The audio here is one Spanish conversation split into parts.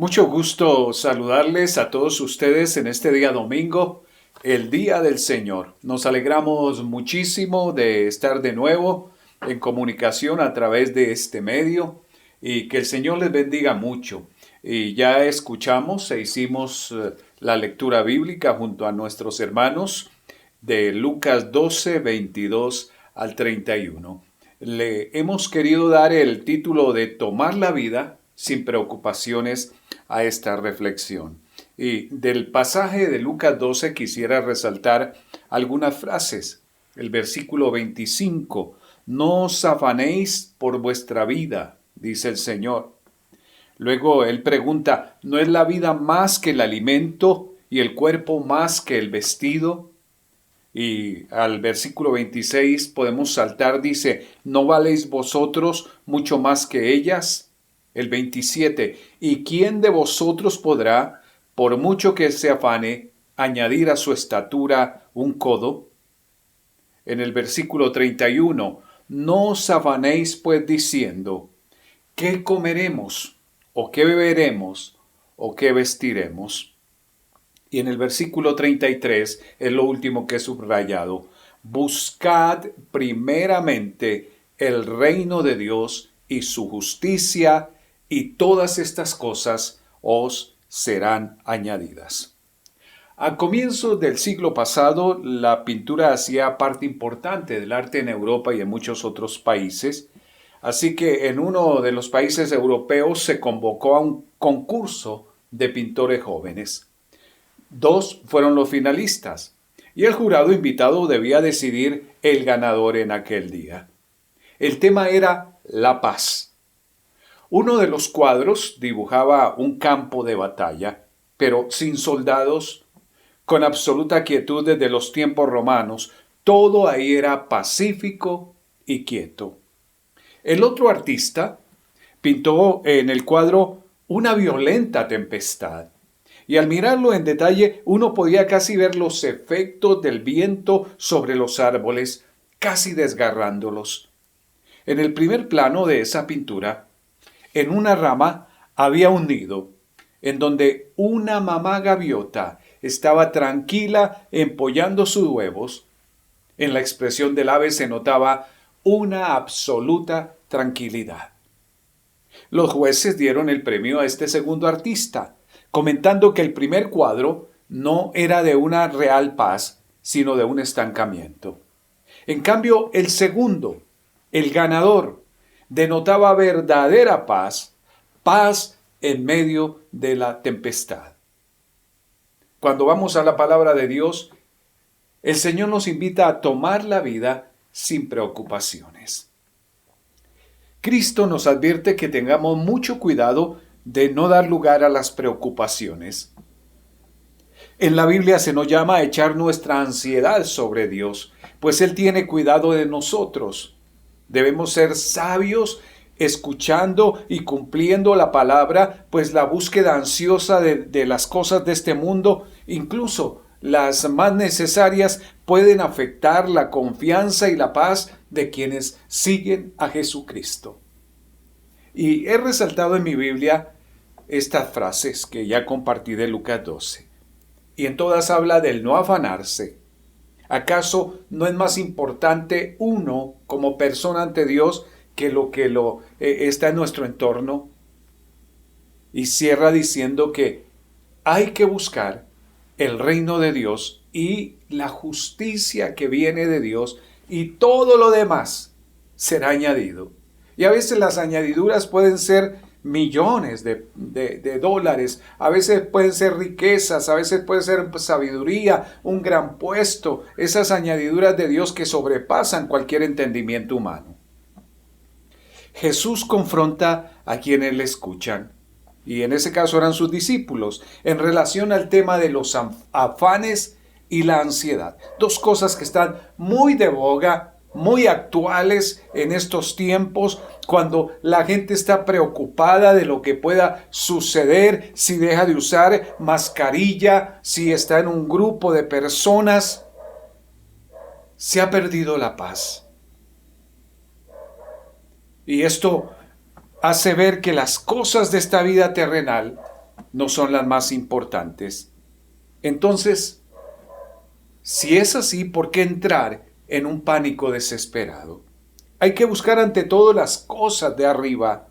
Mucho gusto saludarles a todos ustedes en este día domingo, el Día del Señor. Nos alegramos muchísimo de estar de nuevo en comunicación a través de este medio y que el Señor les bendiga mucho. Y ya escuchamos e hicimos la lectura bíblica junto a nuestros hermanos de Lucas 12, 22 al 31. Le hemos querido dar el título de Tomar la vida sin preocupaciones a esta reflexión. Y del pasaje de Lucas 12 quisiera resaltar algunas frases. El versículo 25, no os afanéis por vuestra vida, dice el Señor. Luego él pregunta, ¿no es la vida más que el alimento y el cuerpo más que el vestido? Y al versículo 26 podemos saltar, dice, ¿no valéis vosotros mucho más que ellas? El 27, ¿y quién de vosotros podrá, por mucho que se afane, añadir a su estatura un codo? En el versículo 31, no os afanéis pues diciendo, ¿qué comeremos? ¿O qué beberemos? ¿O qué vestiremos? Y en el versículo 33 es lo último que he subrayado. Buscad primeramente el reino de Dios y su justicia, y todas estas cosas os serán añadidas. A comienzos del siglo pasado, la pintura hacía parte importante del arte en Europa y en muchos otros países. Así que en uno de los países europeos se convocó a un concurso de pintores jóvenes. 2 fueron los finalistas y el jurado invitado debía decidir el ganador en aquel día. El tema era la paz. Uno de los cuadros dibujaba un campo de batalla, pero sin soldados, con absoluta quietud desde los tiempos romanos. Todo ahí era pacífico y quieto. El otro artista pintó en el cuadro una violenta tempestad. Y al mirarlo en detalle, uno podía casi ver los efectos del viento sobre los árboles, casi desgarrándolos. En el primer plano de esa pintura, en una rama había un nido, en donde una mamá gaviota estaba tranquila empollando sus huevos. En la expresión del ave se notaba una absoluta tranquilidad. Los jueces dieron el premio a este segundo artista, comentando que el primer cuadro no era de una real paz, sino de un estancamiento. En cambio, el segundo, el ganador, denotaba verdadera paz, paz en medio de la tempestad. Cuando vamos a la palabra de Dios, el Señor nos invita a tomar la vida sin preocupaciones. Cristo nos advierte que tengamos mucho cuidado de no dar lugar a las preocupaciones. En la Biblia se nos llama a echar nuestra ansiedad sobre Dios, pues Él tiene cuidado de nosotros. Debemos ser sabios escuchando y cumpliendo la palabra, pues la búsqueda ansiosa de las cosas de este mundo, incluso las más necesarias, pueden afectar la confianza y la paz de quienes siguen a Jesucristo. Y he resaltado en mi Biblia estas frases que ya compartí de Lucas 12. Y en todas habla del no afanarse. ¿Acaso no es más importante uno como persona ante Dios que lo que está en nuestro entorno? Y cierra diciendo que hay que buscar el reino de Dios y la justicia que viene de Dios, y todo lo demás será añadido. Y a veces las añadiduras pueden ser millones de dólares, a veces pueden ser riquezas, a veces puede ser sabiduría, un gran puesto, esas añadiduras de Dios que sobrepasan cualquier entendimiento humano. Jesús confronta a quienes le escuchan, y en ese caso eran sus discípulos, en relación al tema de los afanes y la ansiedad. Dos cosas que están muy de boga, muy actuales en estos tiempos, cuando la gente está preocupada de lo que pueda suceder si deja de usar mascarilla, si está en un grupo de personas. Se ha perdido la paz. Y esto hace ver que las cosas de esta vida terrenal no son las más importantes. Entonces, si es así, ¿por qué entrar en un pánico desesperado? Hay que buscar ante todo las cosas de arriba,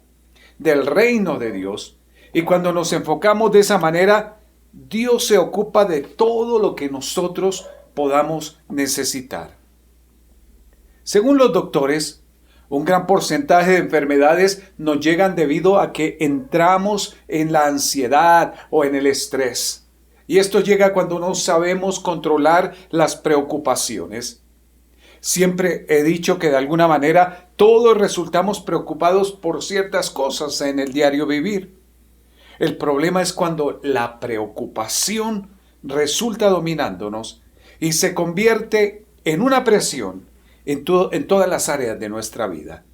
del reino de Dios. Y cuando nos enfocamos de esa manera, Dios se ocupa de todo lo que nosotros podamos necesitar. Según los doctores, un gran porcentaje de enfermedades nos llegan debido a que entramos en la ansiedad o en el estrés. Y esto llega cuando no sabemos controlar las preocupaciones. Siempre he dicho que de alguna manera todos resultamos preocupados por ciertas cosas en el diario vivir. El problema es cuando la preocupación resulta dominándonos y se convierte en una presión en todas las áreas de nuestra vida.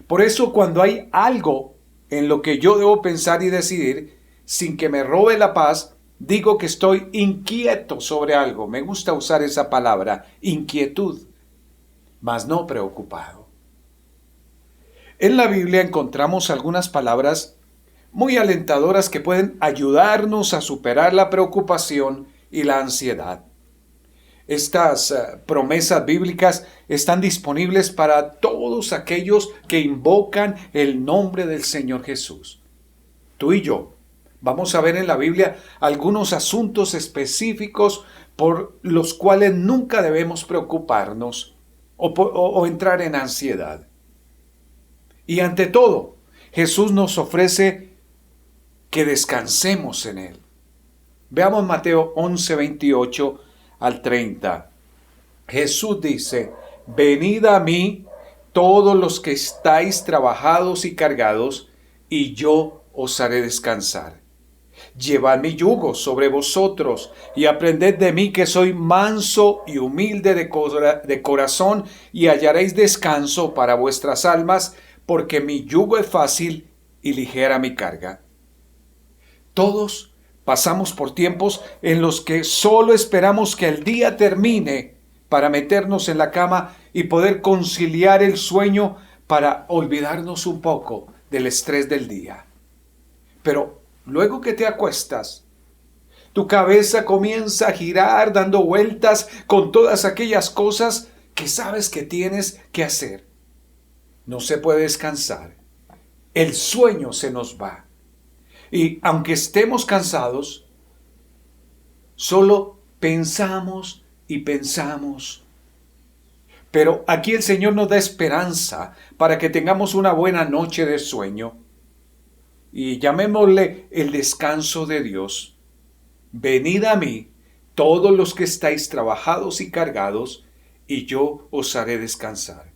Por eso, cuando hay algo en lo que yo debo pensar y decidir, sin que me robe la paz, digo que estoy inquieto sobre algo. Me gusta usar esa palabra, inquietud, mas no preocupado. En la Biblia encontramos algunas palabras muy alentadoras que pueden ayudarnos a superar la preocupación y la ansiedad. Estas promesas bíblicas están disponibles para todos aquellos que invocan el nombre del Señor Jesús. Tú y yo vamos a ver en la Biblia algunos asuntos específicos por los cuales nunca debemos preocuparnos o entrar en ansiedad. Y ante todo, Jesús nos ofrece que descansemos en Él. Veamos Mateo 11, 28 al 30. Jesús dice: venid a mí todos los que estáis trabajados y cargados, y yo os haré descansar. Llevad mi yugo sobre vosotros, y aprended de mí, que soy manso y humilde de corazón, y hallaréis descanso para vuestras almas, porque mi yugo es fácil y ligera mi carga. Todos pasamos por tiempos en los que solo esperamos que el día termine para meternos en la cama y poder conciliar el sueño para olvidarnos un poco del estrés del día. Pero luego que te acuestas, tu cabeza comienza a girar dando vueltas con todas aquellas cosas que sabes que tienes que hacer. No se puede descansar. El sueño se nos va. Y aunque estemos cansados, solo pensamos y pensamos. Pero aquí el Señor nos da esperanza para que tengamos una buena noche de sueño. Y llamémosle el descanso de Dios. Venid a mí, todos los que estáis trabajados y cargados, y yo os haré descansar.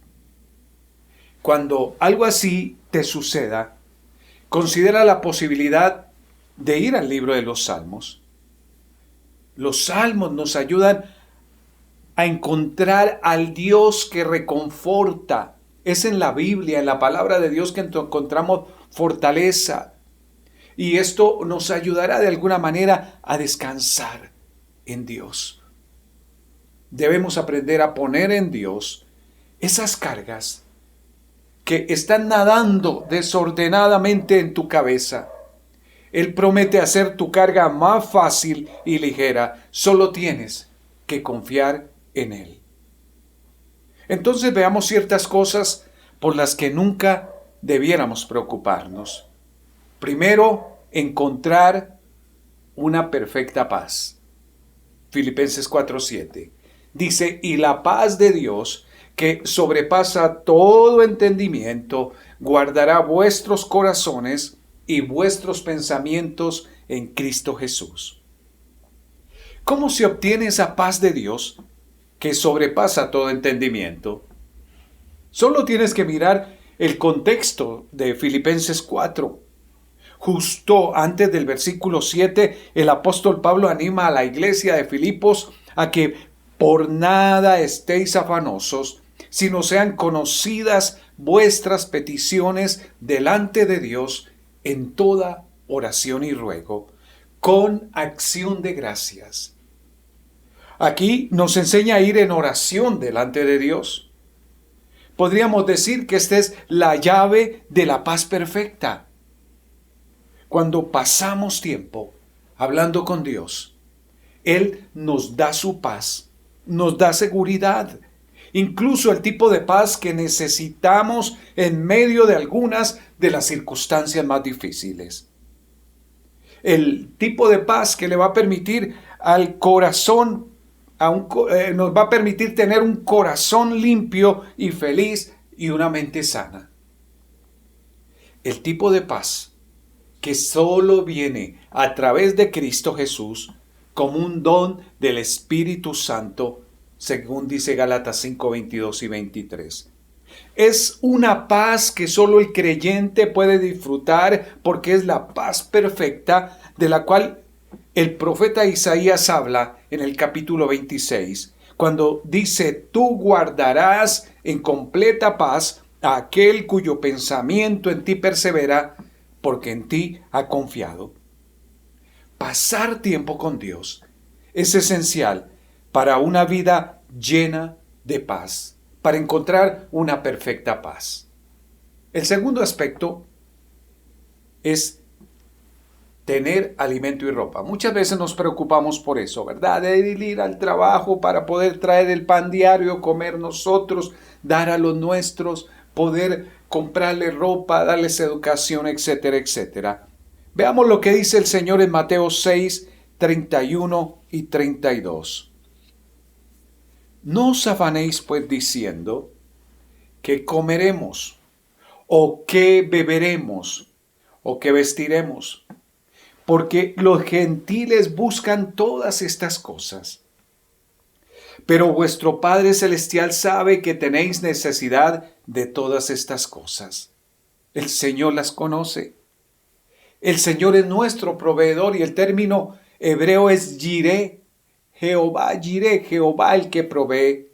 Cuando algo así te suceda, considera la posibilidad de ir al libro de los Salmos. Los Salmos nos ayudan a encontrar al Dios que reconforta. Es en la Biblia, en la palabra de Dios, que encontramos fortaleza. Y esto nos ayudará de alguna manera a descansar en Dios. Debemos aprender a poner en Dios esas cargas que están nadando desordenadamente en tu cabeza. Él promete hacer tu carga más fácil y ligera. Solo tienes que confiar en Él. Entonces veamos ciertas cosas por las que nunca debiéramos preocuparnos. Primero, encontrar una perfecta paz. Filipenses 4:7 dice: y la paz de Dios, que sobrepasa todo entendimiento, guardará vuestros corazones y vuestros pensamientos en Cristo Jesús. ¿Cómo se obtiene esa paz de Dios que sobrepasa todo entendimiento? Solo tienes que mirar el contexto de Filipenses 4. Justo antes del versículo 7, el apóstol Pablo anima a la iglesia de Filipos a que por nada estéis afanosos, sino sean conocidas vuestras peticiones delante de Dios en toda oración y ruego, con acción de gracias. Aquí nos enseña a ir en oración delante de Dios. Podríamos decir que esta es la llave de la paz perfecta. Cuando pasamos tiempo hablando con Dios, Él nos da su paz, nos da seguridad, incluso el tipo de paz que necesitamos en medio de algunas de las circunstancias más difíciles. El tipo de paz que le va a permitir al corazón, nos va a permitir tener un corazón limpio y feliz y una mente sana. El tipo de paz que solo viene a través de Cristo Jesús como un don del Espíritu Santo, según dice Gálatas 5, 22 y 23. Es una paz que solo el creyente puede disfrutar porque es la paz perfecta de la cual el profeta Isaías habla en el capítulo 26, cuando dice: tú guardarás en completa paz a aquel cuyo pensamiento en ti persevera, porque en ti ha confiado. Pasar tiempo con Dios es esencial para una vida llena de paz, para encontrar una perfecta paz. El segundo aspecto es tener alimento y ropa. Muchas veces nos preocupamos por eso, ¿verdad? De ir al trabajo para poder traer el pan diario, comer nosotros, dar a los nuestros, poder comprarle ropa, darles educación, etcétera, etcétera. Veamos lo que dice el Señor en Mateo 6, 31 y 32. No os afanéis pues diciendo: ¿qué comeremos? ¿O qué beberemos? ¿O qué vestiremos? Porque los gentiles buscan todas estas cosas. Pero vuestro Padre Celestial sabe que tenéis necesidad de todas estas cosas. El Señor las conoce. El Señor es nuestro proveedor y el término hebreo es Jireh. Jehová el que provee.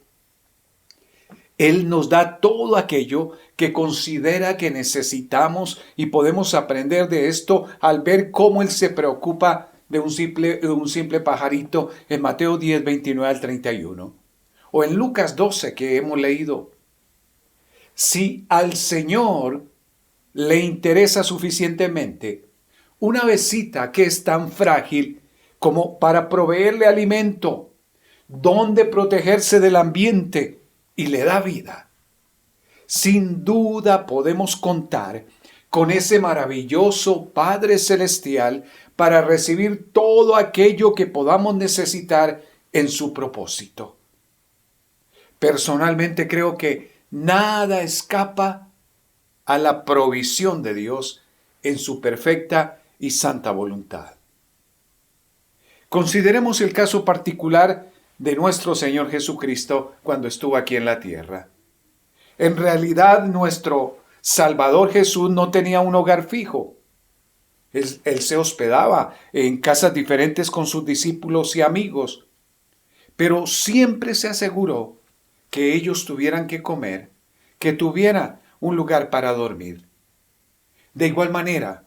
Él nos da todo aquello que considera que necesitamos y podemos aprender de esto al ver cómo Él se preocupa de un simple pajarito en Mateo 10, 29 al 31. O en Lucas 12 que hemos leído. Si al Señor le interesa suficientemente una avecita que es tan frágil como para proveerle alimento, donde protegerse del ambiente, y le da vida, sin duda podemos contar con ese maravilloso Padre Celestial para recibir todo aquello que podamos necesitar en su propósito. Personalmente creo que nada escapa a la provisión de Dios en su perfecta y santa voluntad. Consideremos el caso particular de nuestro Señor Jesucristo cuando estuvo aquí en la tierra. En realidad, nuestro Salvador Jesús no tenía un hogar fijo. Él se hospedaba en casas diferentes con sus discípulos y amigos, pero siempre se aseguró que ellos tuvieran que comer, que tuviera un lugar para dormir. De igual manera,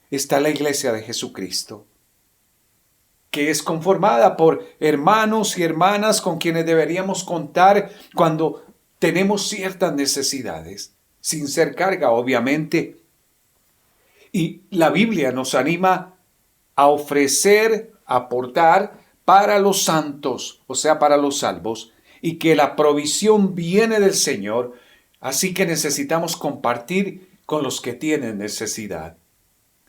está la iglesia de Jesucristo, que es conformada por hermanos y hermanas con quienes deberíamos contar cuando tenemos ciertas necesidades, sin ser carga, obviamente. Y la Biblia nos anima a ofrecer, a aportar para los santos, o sea, para los salvos, y que la provisión viene del Señor, así que necesitamos compartir con los que tienen necesidad.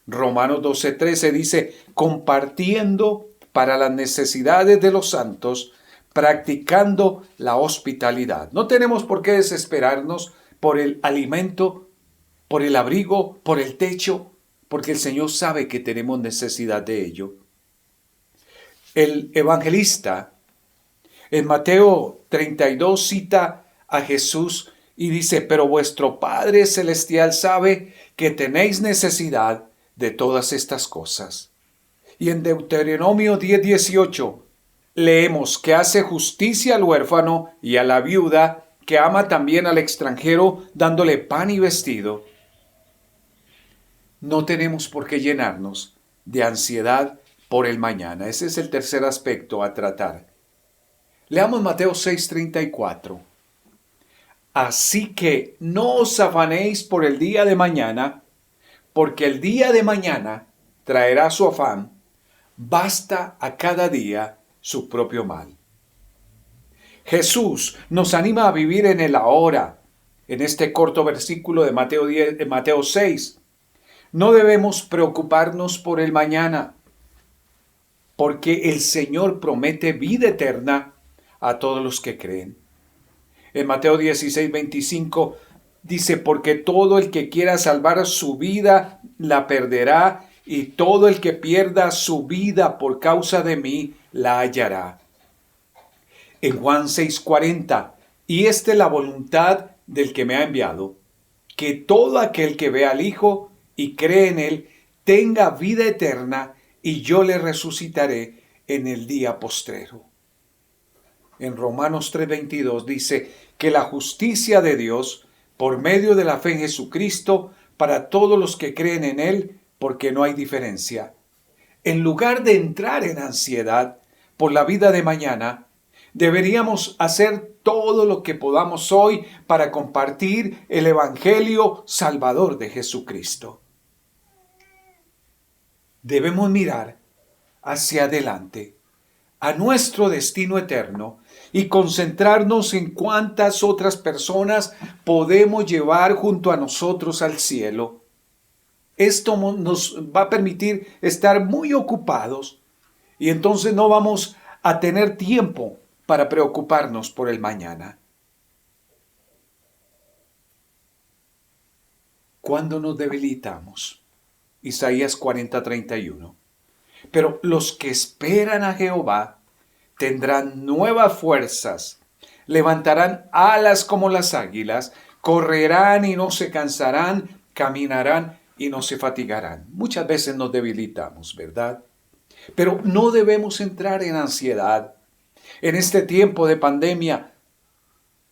Romanos 12:13 dice: compartiendo para las necesidades de los santos, practicando la hospitalidad. No tenemos por qué desesperarnos por el alimento, por el abrigo, por el techo, porque el Señor sabe que tenemos necesidad de ello. El evangelista en Mateo 32 cita a Jesús y dice: pero vuestro Padre Celestial sabe que tenéis necesidad de todas estas cosas. Y en Deuteronomio 10:18 leemos que hace justicia al huérfano y a la viuda, que ama también al extranjero, dándole pan y vestido. No tenemos por qué llenarnos de ansiedad por el mañana. Ese es el tercer aspecto a tratar. Leamos Mateo 6:34. Así que no os afanéis por el día de mañana, porque el día de mañana traerá su afán. Basta a cada día su propio mal. Jesús nos anima a vivir en el ahora, en este corto versículo de Mateo 6. No debemos preocuparnos por el mañana, porque el Señor promete vida eterna a todos los que creen. En Mateo 16:25 dice, porque todo el que quiera salvar su vida la perderá, y todo el que pierda su vida por causa de mí la hallará. En Juan 6:40, y esta es la voluntad del que me ha enviado, que todo aquel que vea al Hijo y cree en él tenga vida eterna, y yo le resucitaré en el día postrero. En Romanos 3:22 dice que la justicia de Dios por medio de la fe en Jesucristo para todos los que creen en él, porque no hay diferencia. En lugar de entrar en ansiedad por la vida de mañana, deberíamos hacer todo lo que podamos hoy para compartir el Evangelio salvador de Jesucristo. Debemos mirar hacia adelante, a nuestro destino eterno, y concentrarnos en cuántas otras personas podemos llevar junto a nosotros al cielo. Esto nos va a permitir estar muy ocupados, y entonces no vamos a tener tiempo para preocuparnos por el mañana. ¿Cuándo nos debilitamos? Isaías 40:31. Pero los que esperan a Jehová tendrán nuevas fuerzas, levantarán alas como las águilas, correrán y no se cansarán, caminarán y no se fatigarán. Muchas veces nos debilitamos, ¿verdad? Pero no debemos entrar en ansiedad. En este tiempo de pandemia,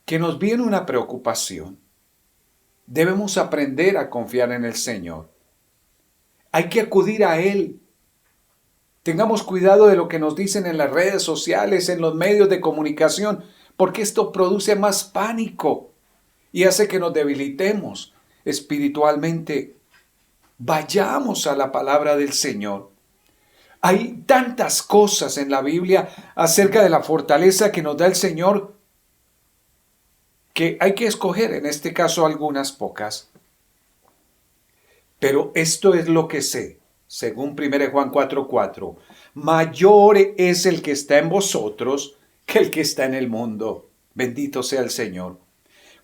que nos viene una preocupación, debemos aprender a confiar en el Señor. Hay que acudir a Él. Tengamos cuidado de lo que nos dicen en las redes sociales, en los medios de comunicación, porque esto produce más pánico y hace que nos debilitemos espiritualmente. Vayamos a la palabra del Señor. Hay tantas cosas en la Biblia acerca de la fortaleza que nos da el Señor que hay que escoger, en este caso, algunas pocas. Pero esto es lo que sé, según 1 Juan 4:4. Mayor es el que está en vosotros que el que está en el mundo. Bendito sea el Señor.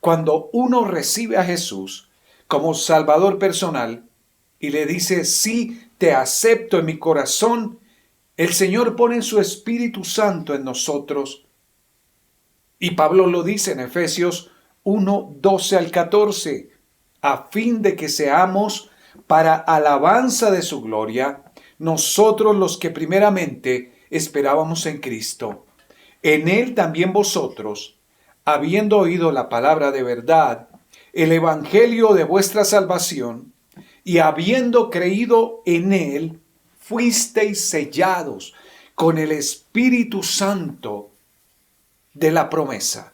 Cuando uno recibe a Jesús como Salvador personal y le dice, sí, te acepto en mi corazón, el Señor pone su Espíritu Santo en nosotros. Y Pablo lo dice en Efesios 1:12-14, a fin de que seamos para alabanza de su gloria, nosotros los que primeramente esperábamos en Cristo. En Él también vosotros, habiendo oído la palabra de verdad, el evangelio de vuestra salvación, y habiendo creído en Él, fuisteis sellados con el Espíritu Santo de la promesa,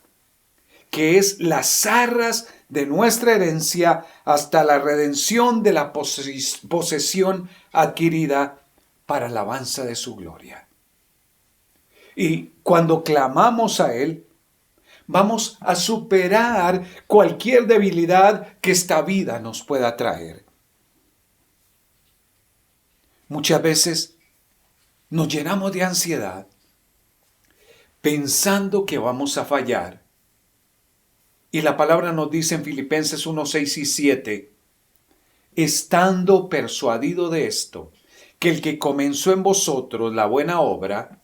que es las arras de nuestra herencia hasta la redención de la posesión adquirida para alabanza de su gloria. Y cuando clamamos a Él, vamos a superar cualquier debilidad que esta vida nos pueda traer. Muchas veces nos llenamos de ansiedad pensando que vamos a fallar. Y la palabra nos dice en Filipenses 1:6-7, estando persuadido de esto, que el que comenzó en vosotros la buena obra,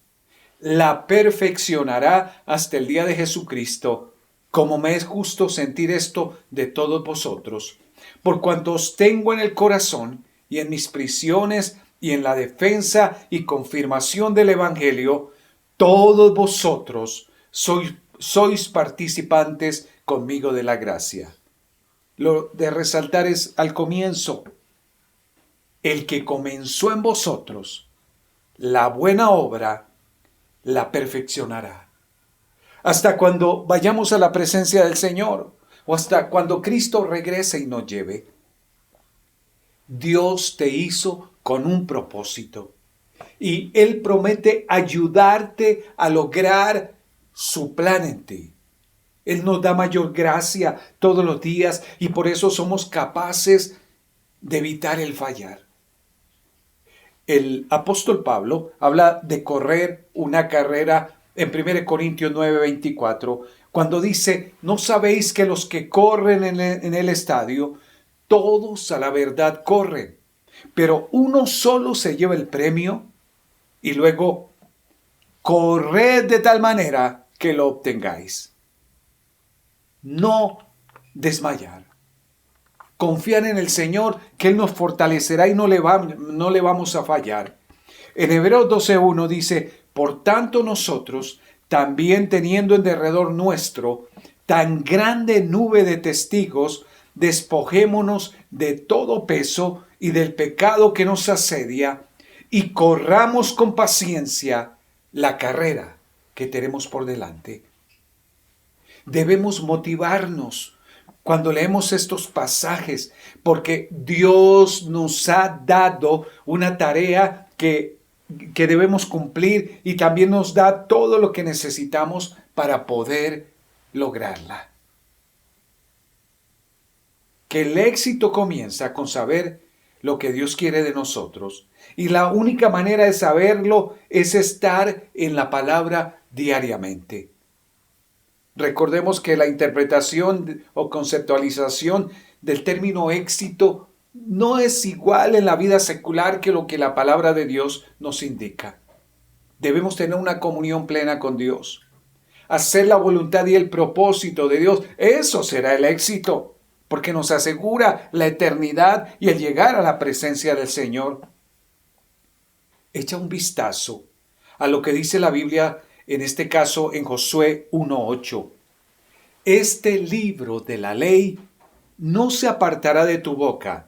la perfeccionará hasta el día de Jesucristo, como me es justo sentir esto de todos vosotros, por cuanto os tengo en el corazón y en mis prisiones y en la defensa y confirmación del Evangelio, todos vosotros sois participantes conmigo de la gracia. Lo de resaltar es al comienzo, el que comenzó en vosotros la buena obra, la perfeccionará. Hasta cuando vayamos a la presencia del Señor, o hasta cuando Cristo regrese y nos lleve. Dios te hizo con un propósito y Él promete ayudarte a lograr su plan en ti. Él nos da mayor gracia todos los días y por eso somos capaces de evitar el fallar. El apóstol Pablo habla de correr una carrera en 1 Corintios 9:24, cuando dice: ¿no sabéis que los que corren en el estadio, todos a la verdad corren, pero uno solo se lleva el premio? Y luego, corred de tal manera que lo obtengáis. No desmayar. Confiar en el Señor, que Él nos fortalecerá y no le vamos a fallar. En Hebreos 12:1 dice: por tanto nosotros, también teniendo en derredor nuestro tan grande nube de testigos, despojémonos de todo peso y del pecado que nos asedia, y corramos con paciencia la carrera que tenemos por delante. Debemos motivarnos cuando leemos estos pasajes, porque Dios nos ha dado una tarea que debemos cumplir y también nos da todo lo que necesitamos para poder lograrla. Que el éxito comienza con saber lo que Dios quiere de nosotros, y la única manera de saberlo es estar en la palabra diariamente. Recordemos que la interpretación o conceptualización del término éxito no es igual en la vida secular que lo que la palabra de Dios nos indica. Debemos tener una comunión plena con Dios. Hacer la voluntad y el propósito de Dios, eso será el éxito, porque nos asegura la eternidad y el llegar a la presencia del Señor. Echa un vistazo a lo que dice la Biblia, en este caso en Josué 1:8. Este libro de la ley no se apartará de tu boca,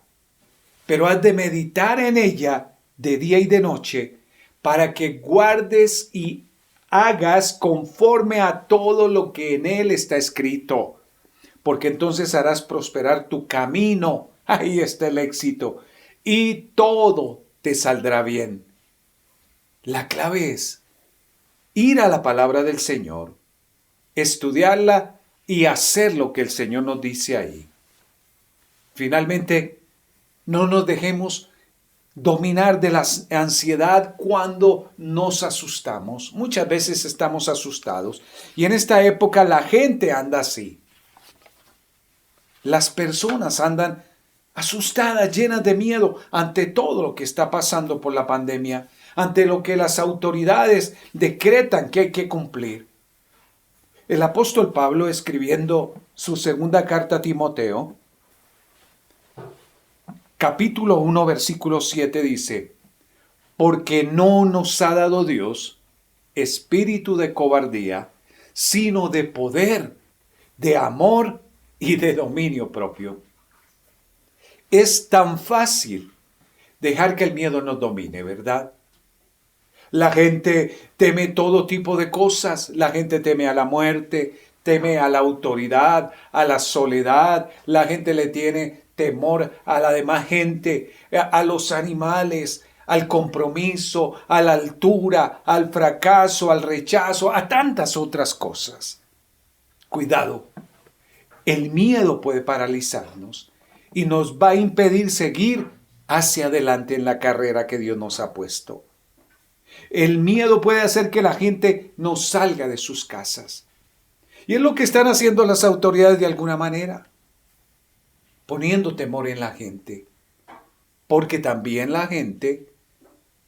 pero has de meditar en ella de día y de noche, para que guardes y hagas conforme a todo lo que en él está escrito, porque entonces harás prosperar tu camino. Ahí está el éxito, y todo te saldrá bien. La clave es ir a la palabra del Señor, estudiarla y hacer lo que el Señor nos dice ahí. Finalmente, no nos dejemos dominar de la ansiedad cuando nos asustamos. Muchas veces estamos asustados y en esta época la gente anda así. Las personas andan asustadas, llenas de miedo ante todo lo que está pasando por la pandemia, ante lo que las autoridades decretan que hay que cumplir. El apóstol Pablo, escribiendo su segunda carta a Timoteo, capítulo 1, versículo 7 dice: porque no nos ha dado Dios espíritu de cobardía, sino de poder, de amor y de dominio propio. Es tan fácil dejar que el miedo nos domine, ¿verdad? La gente teme todo tipo de cosas. La gente teme a la muerte, teme a la autoridad, a la soledad. La gente le tiene temor a la demás gente, a los animales, al compromiso, a la altura, al fracaso, al rechazo, a tantas otras cosas. Cuidado, el miedo puede paralizarnos y nos va a impedir seguir hacia adelante en la carrera que Dios nos ha puesto. El miedo puede hacer que la gente no salga de sus casas. Y es lo que están haciendo las autoridades de alguna manera, poniendo temor en la gente. Porque también la gente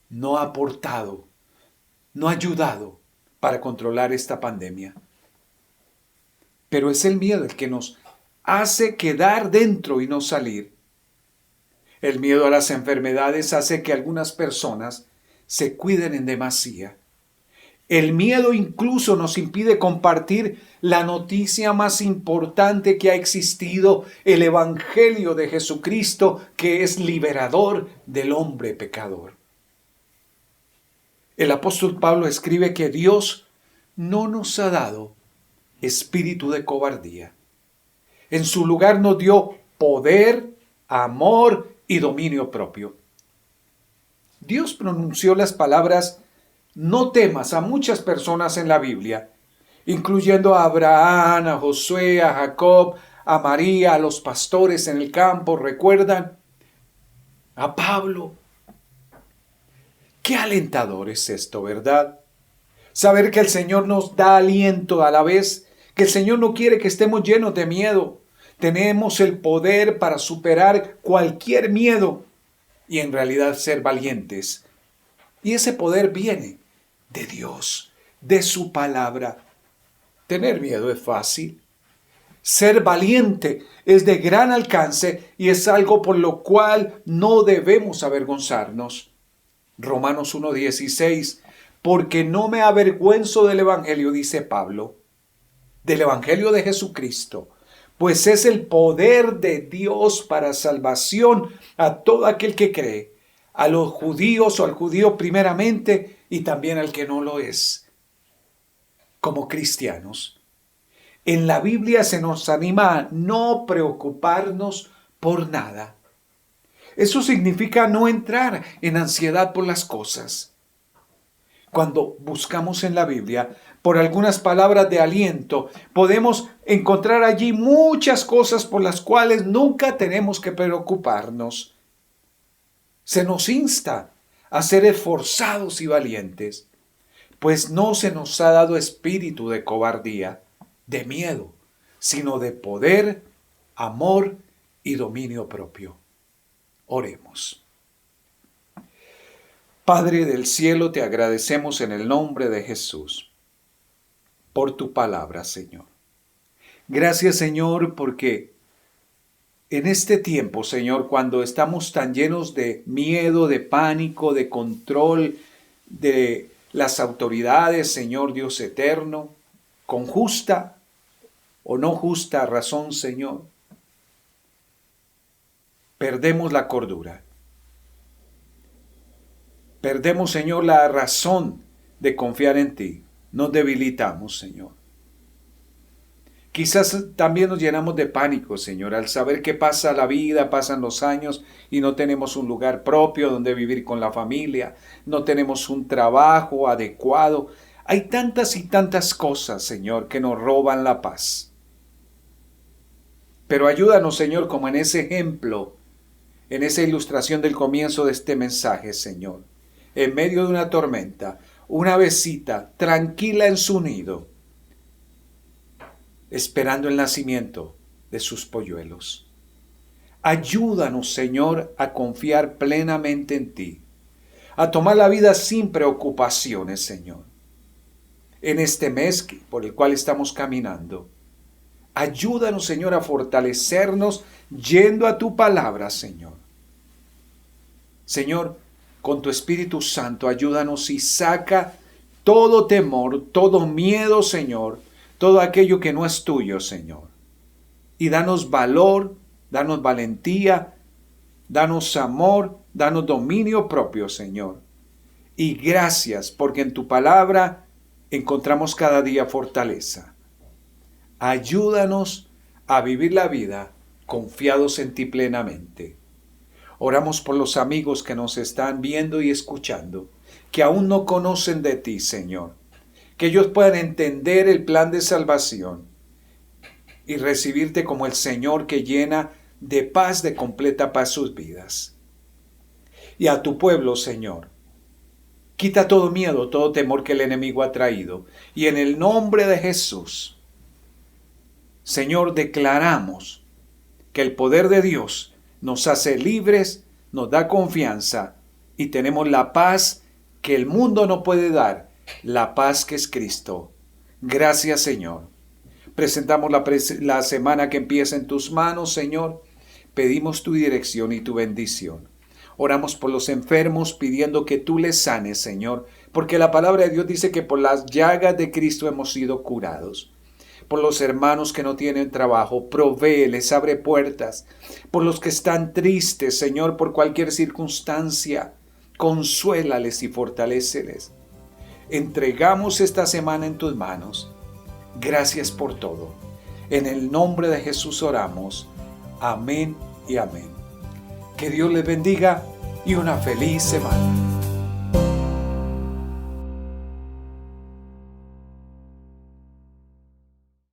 no ha aportado, no ha ayudado para controlar esta pandemia. Pero es el miedo el que nos hace quedar dentro y no salir. El miedo a las enfermedades hace que algunas personas se cuiden en demasía. El miedo incluso nos impide compartir la noticia más importante que ha existido, el Evangelio de Jesucristo, que es liberador del hombre pecador. El apóstol Pablo escribe que Dios no nos ha dado espíritu de cobardía. En su lugar nos dio poder, amor y dominio propio. Dios pronunció las palabras "no temas" a muchas personas en la Biblia, incluyendo a Abraham, a Josué, a Jacob, a María, a los pastores en el campo, ¿recuerdan? A Pablo. Qué alentador es esto, ¿verdad? Saber que el Señor nos da aliento a la vez, que el Señor no quiere que estemos llenos de miedo. Tenemos el poder para superar cualquier miedo y en realidad ser valientes. Y ese poder viene de Dios, de su palabra. Tener miedo es fácil. Ser valiente es de gran alcance y es algo por lo cual no debemos avergonzarnos. Romanos 1:16, porque no me avergüenzo del Evangelio, dice Pablo, del Evangelio de Jesucristo, pues es el poder de Dios para salvación a todo aquel que cree, a los judíos o al judío primeramente y también al que no lo es, como cristianos. En la Biblia se nos anima a no preocuparnos por nada. Eso significa no entrar en ansiedad por las cosas. Cuando buscamos en la Biblia por algunas palabras de aliento, podemos encontrar allí muchas cosas por las cuales nunca tenemos que preocuparnos. Se nos insta a ser esforzados y valientes, pues no se nos ha dado espíritu de cobardía, de miedo, sino de poder, amor y dominio propio. Oremos. Padre del cielo, te agradecemos en el nombre de Jesús por tu palabra, Señor. Gracias, Señor, porque en este tiempo, Señor, cuando estamos tan llenos de miedo, de pánico, de control de las autoridades, Señor Dios eterno, con justa o no justa razón, Señor, perdemos la cordura. Perdemos, Señor, la razón de confiar en ti. Nos debilitamos, Señor. Quizás también nos llenamos de pánico, Señor, al saber que pasa la vida, pasan los años y no tenemos un lugar propio donde vivir con la familia, no tenemos un trabajo adecuado. Hay tantas y tantas cosas, Señor, que nos roban la paz. Pero ayúdanos, Señor, como en ese ejemplo, en esa ilustración del comienzo de este mensaje, Señor. En medio de una tormenta, una avecita tranquila en su nido, esperando el nacimiento de sus polluelos. Ayúdanos, Señor, a confiar plenamente en ti, a tomar la vida sin preocupaciones, Señor. En este mes por el cual estamos caminando, ayúdanos, Señor, a fortalecernos yendo a tu palabra, Señor. Señor, con tu Espíritu Santo, ayúdanos y saca todo temor, todo miedo, Señor, todo aquello que no es tuyo, Señor. Y danos valor, danos valentía, danos amor, danos dominio propio, Señor. Y gracias, porque en tu palabra encontramos cada día fortaleza. Ayúdanos a vivir la vida confiados en ti plenamente. Oramos por los amigos que nos están viendo y escuchando, que aún no conocen de ti, Señor. Que ellos puedan entender el plan de salvación y recibirte como el Señor que llena de paz, de completa paz sus vidas. Y a tu pueblo, Señor, quita todo miedo, todo temor que el enemigo ha traído. Y en el nombre de Jesús, Señor, declaramos que el poder de Dios nos hace libres, nos da confianza y tenemos la paz que el mundo no puede dar, la paz que es Cristo. Gracias, Señor. Presentamos la semana que empieza en tus manos, Señor. Pedimos tu dirección y tu bendición. Oramos por los enfermos pidiendo que tú les sanes, Señor, porque la palabra de Dios dice que por las llagas de Cristo hemos sido curados. Por los hermanos que no tienen trabajo, provee, les abre puertas. Por los que están tristes, Señor, por cualquier circunstancia, consuélales y fortaléceles. Entregamos esta semana en tus manos. Gracias por todo. En el nombre de Jesús oramos. Amén y amén. Que Dios les bendiga y una feliz semana.